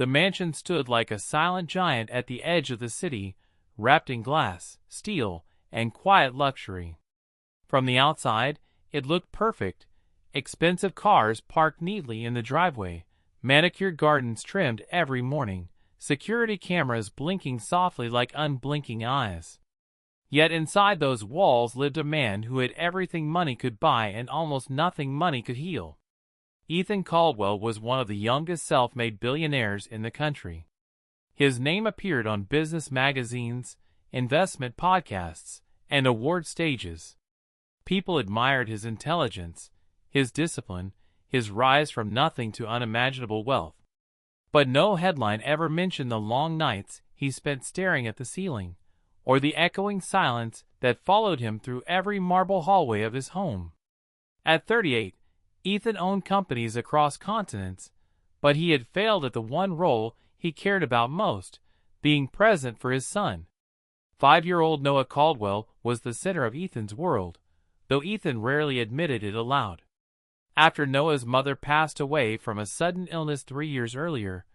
The mansion stood like a silent giant at the edge of the city, wrapped in glass, steel, and quiet luxury. From the outside, it looked perfect. Expensive cars parked neatly in the driveway, manicured gardens trimmed every morning, security cameras blinking softly like unblinking eyes. Yet inside those walls lived a man who had everything money could buy and almost nothing money could heal. Ethan Caldwell was one of the youngest self-made billionaires in the country. His name appeared on business magazines, investment podcasts, and award stages. People admired his intelligence, his discipline, his rise from nothing to unimaginable wealth. But no headline ever mentioned the long nights he spent staring at the ceiling, or the echoing silence that followed him through every marble hallway of his home. At 38, Ethan owned companies across continents, but he had failed at the one role he cared about most, being present for his son. 5-year-old Noah Caldwell was the center of Ethan's world, though Ethan rarely admitted it aloud. After Noah's mother passed away from a sudden illness 3 years earlier,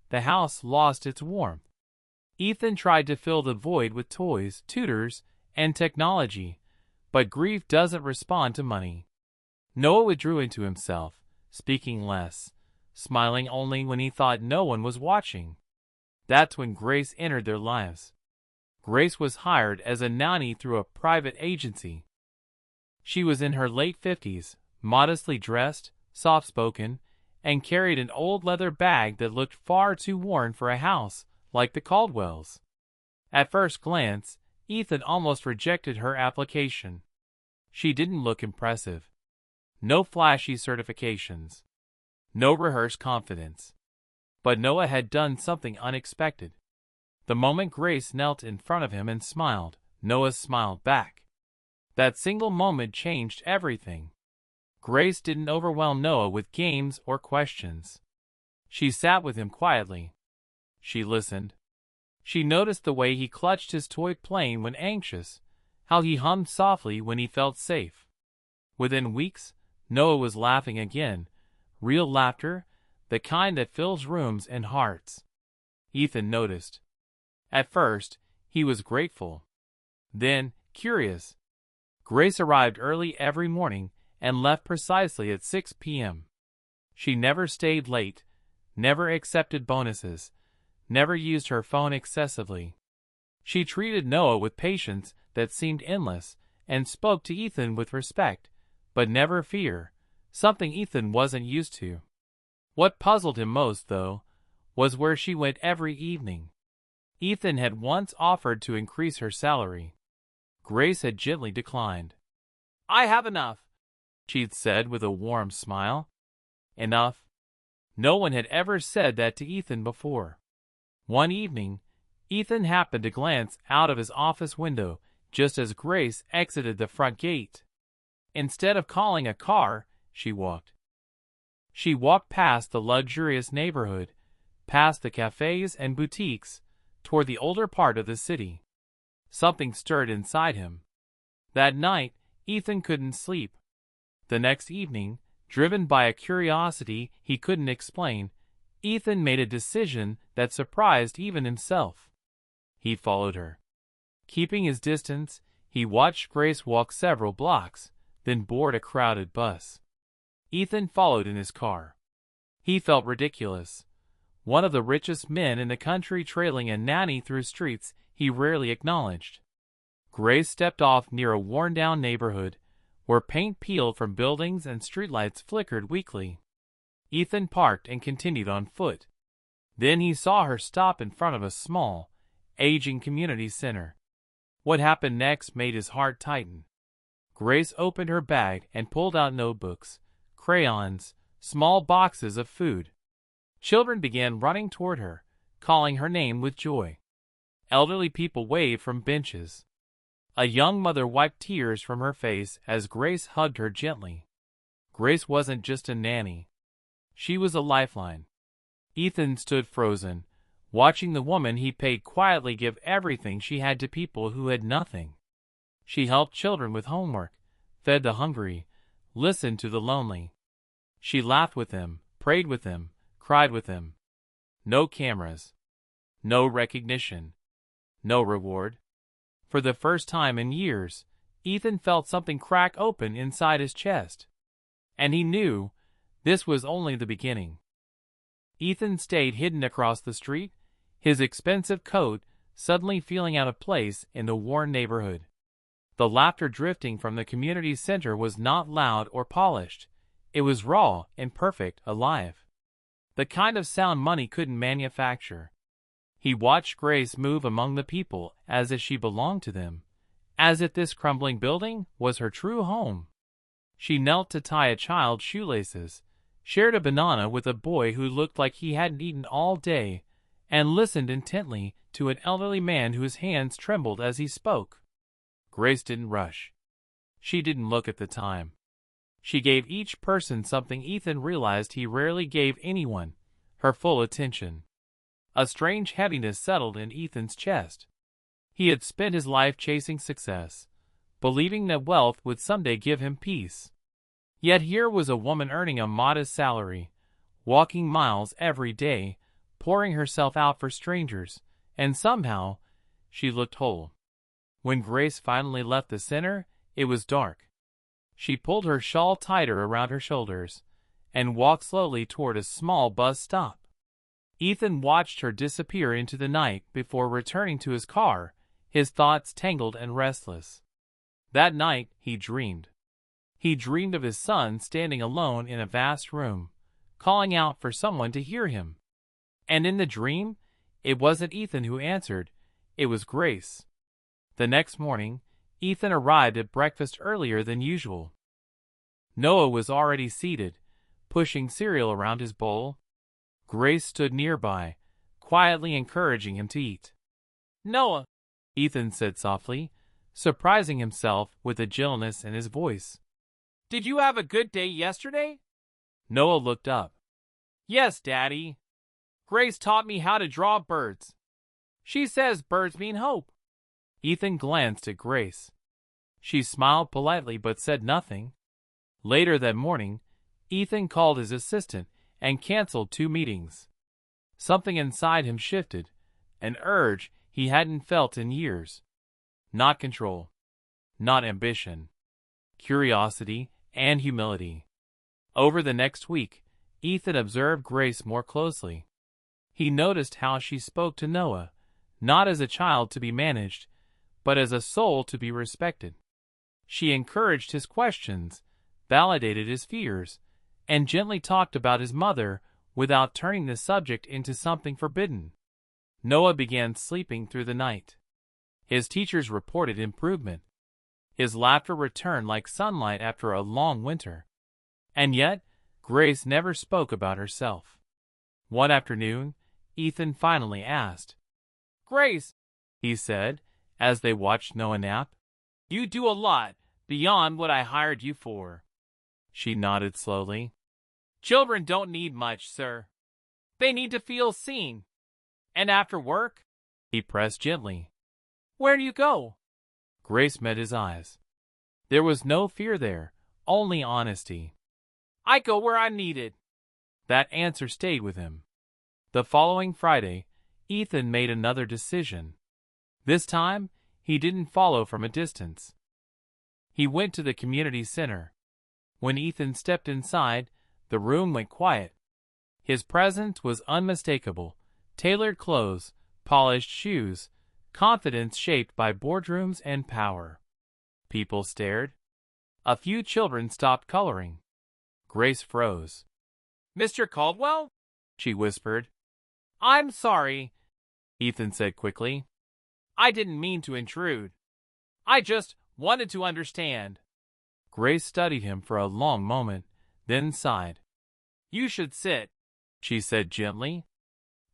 the house lost its warmth. Ethan tried to fill the void with toys, tutors, and technology, but grief doesn't respond to money. Noah withdrew into himself, speaking less, smiling only when he thought no one was watching. That's when Grace entered their lives. Grace was hired as a nanny through a private agency. She was in her late 50s, modestly dressed, soft-spoken, and carried an old leather bag that looked far too worn for a house like the Caldwells. At first glance, Ethan almost rejected her application. She didn't look impressive. No flashy certifications. No rehearsed confidence. But Noah had done something unexpected. The moment Grace knelt in front of him and smiled, Noah smiled back. That single moment changed everything. Grace didn't overwhelm Noah with games or questions. She sat with him quietly. She listened. She noticed the way he clutched his toy plane when anxious, how he hummed softly when he felt safe. Within weeks, Noah was laughing again, real laughter, the kind that fills rooms and hearts. Ethan noticed. At first, he was grateful. Then, curious. Grace arrived early every morning and left precisely at 6 p.m. She never stayed late, never accepted bonuses, never used her phone excessively. She treated Noah with patience that seemed endless and spoke to Ethan with respect, but never fear, something Ethan wasn't used to. What puzzled him most, though, was where she went every evening. Ethan had once offered to increase her salary. Grace had gently declined. "I have enough," she'd said with a warm smile. Enough? No one had ever said that to Ethan before. One evening, Ethan happened to glance out of his office window just as Grace exited the front gate. Instead of calling a car, she walked. She walked past the luxurious neighborhood, past the cafes and boutiques, toward the older part of the city. Something stirred inside him. That night, Ethan couldn't sleep. The next evening, driven by a curiosity he couldn't explain, Ethan made a decision that surprised even himself. He followed her. Keeping his distance, he watched Grace walk several blocks, then board a crowded bus. Ethan followed in his car. He felt ridiculous. One of the richest men in the country trailing a nanny through streets he rarely acknowledged. Grace stepped off near a worn-down neighborhood, where paint peeled from buildings and streetlights flickered weakly. Ethan parked and continued on foot. Then he saw her stop in front of a small, aging community center. What happened next made his heart tighten. Grace opened her bag and pulled out notebooks, crayons, small boxes of food. Children began running toward her, calling her name with joy. Elderly people waved from benches. A young mother wiped tears from her face as Grace hugged her gently. Grace wasn't just a nanny. She was a lifeline. Ethan stood frozen, watching the woman he paid quietly give everything she had to people who had nothing. She helped children with homework, fed the hungry, listened to the lonely. She laughed with them, prayed with them, cried with them. No cameras. No recognition. No reward. For the first time in years, Ethan felt something crack open inside his chest. And he knew this was only the beginning. Ethan stayed hidden across the street, his expensive coat suddenly feeling out of place in the worn neighborhood. The laughter drifting from the community center was not loud or polished. It was raw, imperfect, alive. The kind of sound money couldn't manufacture. He watched Grace move among the people as if she belonged to them, as if this crumbling building was her true home. She knelt to tie a child's shoelaces, shared a banana with a boy who looked like he hadn't eaten all day, and listened intently to an elderly man whose hands trembled as he spoke. Grace didn't rush. She didn't look at the time. She gave each person something Ethan realized he rarely gave anyone, her full attention. A strange heaviness settled in Ethan's chest. He had spent his life chasing success, believing that wealth would someday give him peace. Yet here was a woman earning a modest salary, walking miles every day, pouring herself out for strangers, and somehow she looked whole. When Grace finally left the center, it was dark. She pulled her shawl tighter around her shoulders and walked slowly toward a small bus stop. Ethan watched her disappear into the night before returning to his car, his thoughts tangled and restless. That night, he dreamed. He dreamed of his son standing alone in a vast room, calling out for someone to hear him. And in the dream, it wasn't Ethan who answered, it was Grace. The next morning, Ethan arrived at breakfast earlier than usual. Noah was already seated, pushing cereal around his bowl. Grace stood nearby, quietly encouraging him to eat. "Noah," Ethan said softly, surprising himself with the gentleness in his voice. "Did you have a good day yesterday?" Noah looked up. "Yes, Daddy. Grace taught me how to draw birds. She says birds mean hope." Ethan glanced at Grace. She smiled politely but said nothing. Later that morning, Ethan called his assistant and canceled 2 meetings. Something inside him shifted, an urge he hadn't felt in years. Not control, not ambition, curiosity and humility. Over the next week, Ethan observed Grace more closely. He noticed how she spoke to Noah, not as a child to be managed, but as a soul to be respected. She encouraged his questions, validated his fears, and gently talked about his mother without turning the subject into something forbidden. Noah began sleeping through the night. His teachers reported improvement. His laughter returned like sunlight after a long winter. And yet, Grace never spoke about herself. One afternoon, Ethan finally asked. "Grace," he said, as they watched Noah nap, "you do a lot beyond what I hired you for." She nodded slowly. "Children don't need much, sir. They need to feel seen. And after work," he pressed gently, "where do you go?" Grace met his eyes. There was no fear there, only honesty. "I go where I'm needed." That answer stayed with him. The following Friday, Ethan made another decision. This time, he didn't follow from a distance. He went to the community center. When Ethan stepped inside, the room went quiet. His presence was unmistakable. Tailored clothes, polished shoes, confidence shaped by boardrooms and power. People stared. A few children stopped coloring. Grace froze. "Mr. Caldwell?" she whispered. "I'm sorry," Ethan said quickly. "I didn't mean to intrude. I just wanted to understand." Grace studied him for a long moment, then sighed. "You should sit," she said gently.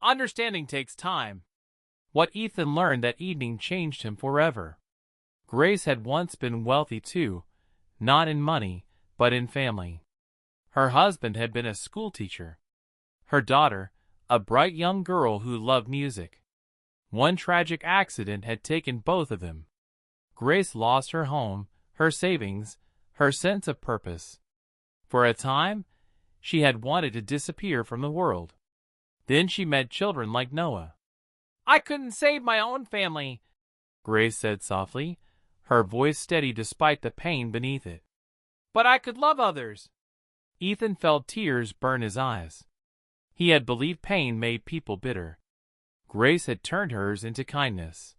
"Understanding takes time." What Ethan learned that evening changed him forever. Grace had once been wealthy too, not in money, but in family. Her husband had been a schoolteacher. Her daughter, a bright young girl who loved music. One tragic accident had taken both of them. Grace lost her home, her savings, her sense of purpose. For a time, she had wanted to disappear from the world. Then she met children like Noah. "I couldn't save my own family," Grace said softly, her voice steady despite the pain beneath it. "But I could love others." Ethan felt tears burn his eyes. He had believed pain made people bitter. Grace had turned hers into kindness.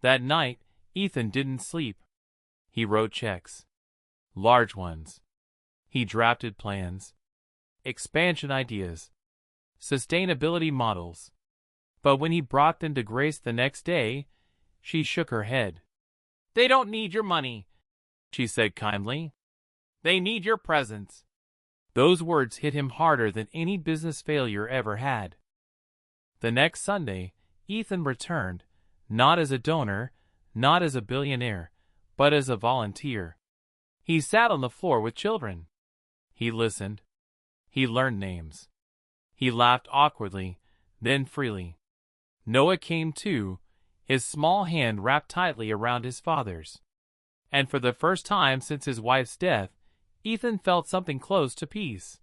That night, Ethan didn't sleep. He wrote checks. Large ones. He drafted plans. Expansion ideas. Sustainability models. But when he brought them to Grace the next day, she shook her head. "They don't need your money," she said kindly. "They need your presence." Those words hit him harder than any business failure ever had. The next Sunday, Ethan returned, not as a donor, not as a billionaire, but as a volunteer. He sat on the floor with children. He listened. He learned names. He laughed awkwardly, then freely. Noah came too, his small hand wrapped tightly around his father's. And for the first time since his wife's death, Ethan felt something close to peace.